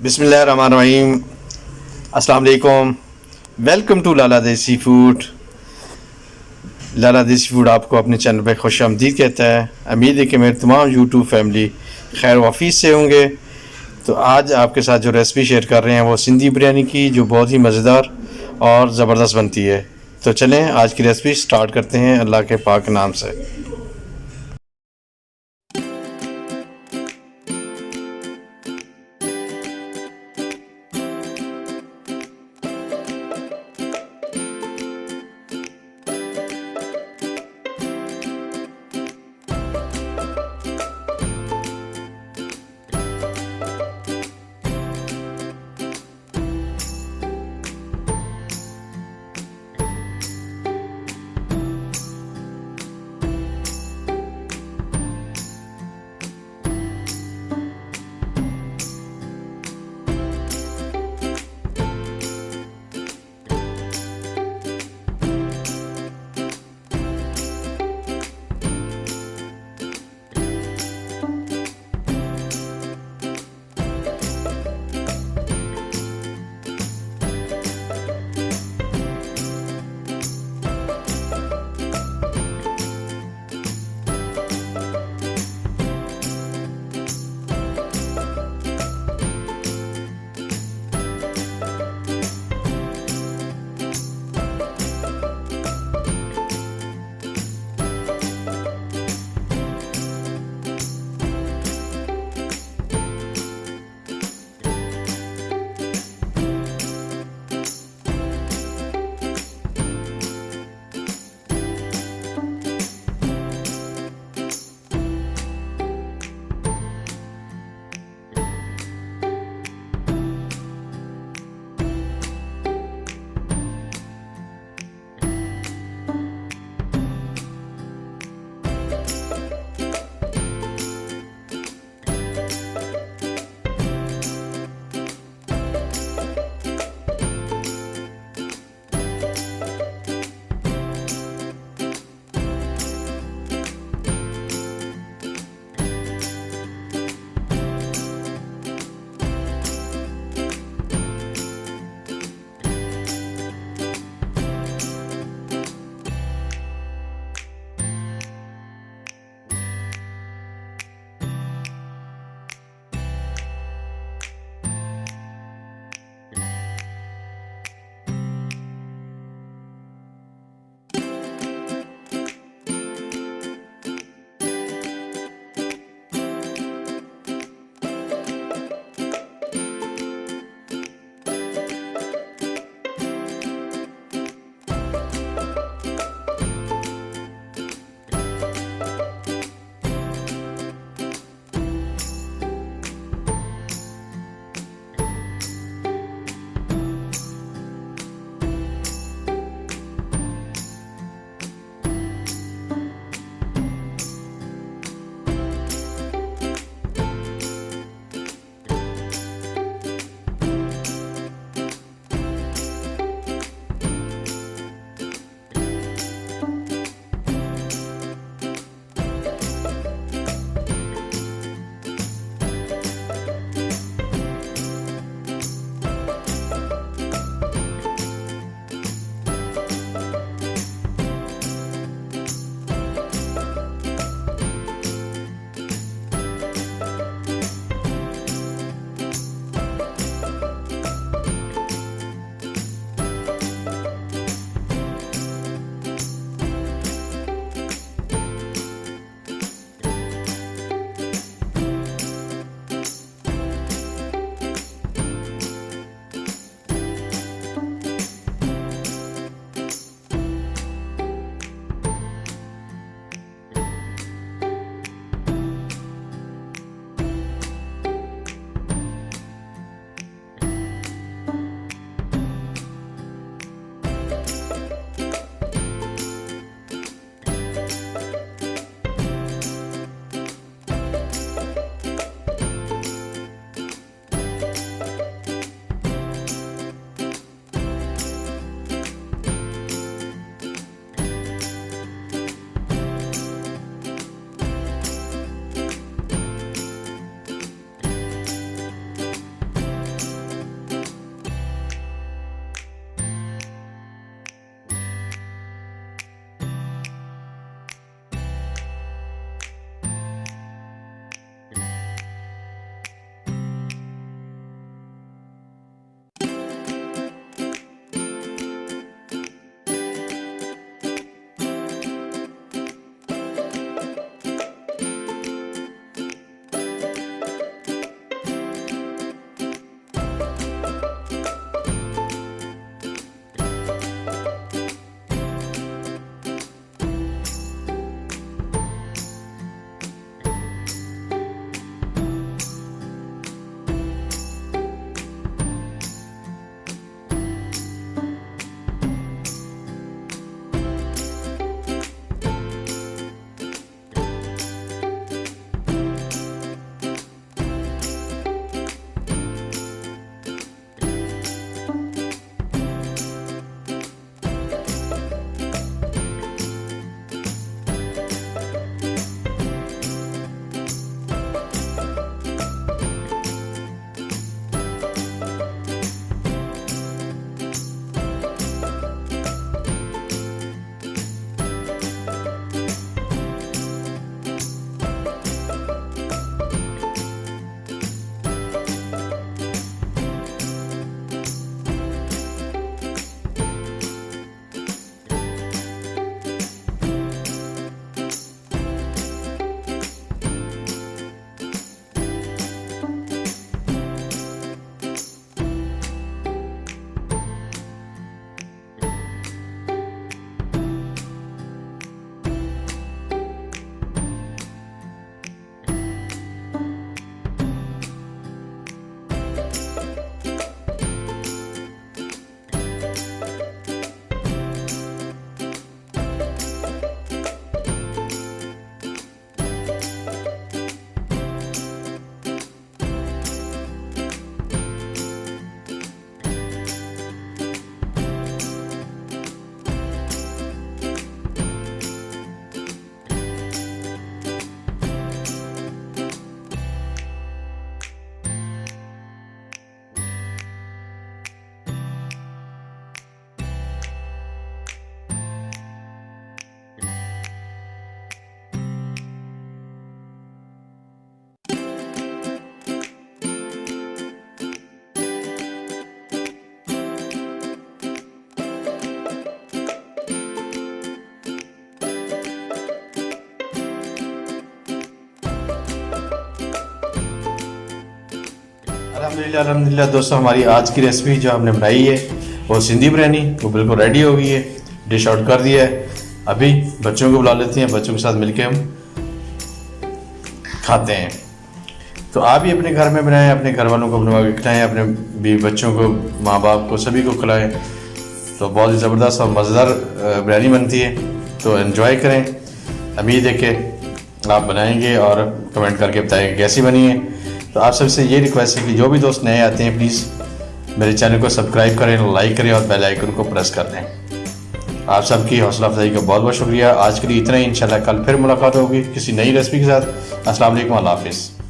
बिस्मिल्लाहिर्रहमानिर्रहीम। अस्सलाम वालेकुम। वेलकम टू लाला देसी फूड। लाला देसी फूड आपको अपने चैनल पर खुश आमदीद कहता है। उम्मीद है कि मेरे तमाम यूट्यूब फैमिली खैर वाफिस से होंगे। तो आज आपके साथ जो रेसिपी शेयर कर रहे हैं वो सिंधी बिरयानी की, जो बहुत ही मज़ेदार और ज़बरदस्त बनती है। तो चलें आज की रेसिपी स्टार्ट करते हैं अल्लाह के पाक नाम से। अल्हम्दुलिल्लाह दोस्तों, हमारी आज की रेसिपी जो हमने बनाई है वो सिंधी बिरयानी, वो बिल्कुल रेडी हो गई है। डिश आउट कर दिया है। अभी बच्चों को बुला लेते हैं, बच्चों के साथ मिलके हम खाते हैं। तो आप भी अपने घर में बनाएं, अपने घर वालों को बनवा के खिलाएँ, अपने बीवी बच्चों को, माँ बाप को, सभी को खिलाएँ। तो बहुत ही ज़बरदस्त और मज़ेदार बिरयानी बनती है, तो एंजॉय करें। उम्मीद है कि आप बनाएंगे और कमेंट करके बताएंगे कैसी बनी है। तो आप सबसे ये रिक्वेस्ट है कि जो भी दोस्त नए आते हैं प्लीज़ मेरे चैनल को सब्सक्राइब करें, लाइक करें और बेल आइकन को प्रेस कर दें। आप सबकी हौसला अफजाई का बहुत बहुत शुक्रिया। आज के लिए इतना ही। इंशाल्लाह कल फिर मुलाकात होगी किसी नई रेसिपी के साथ। अस्सलाम वालेकुम, अल्लाह हाफिज़।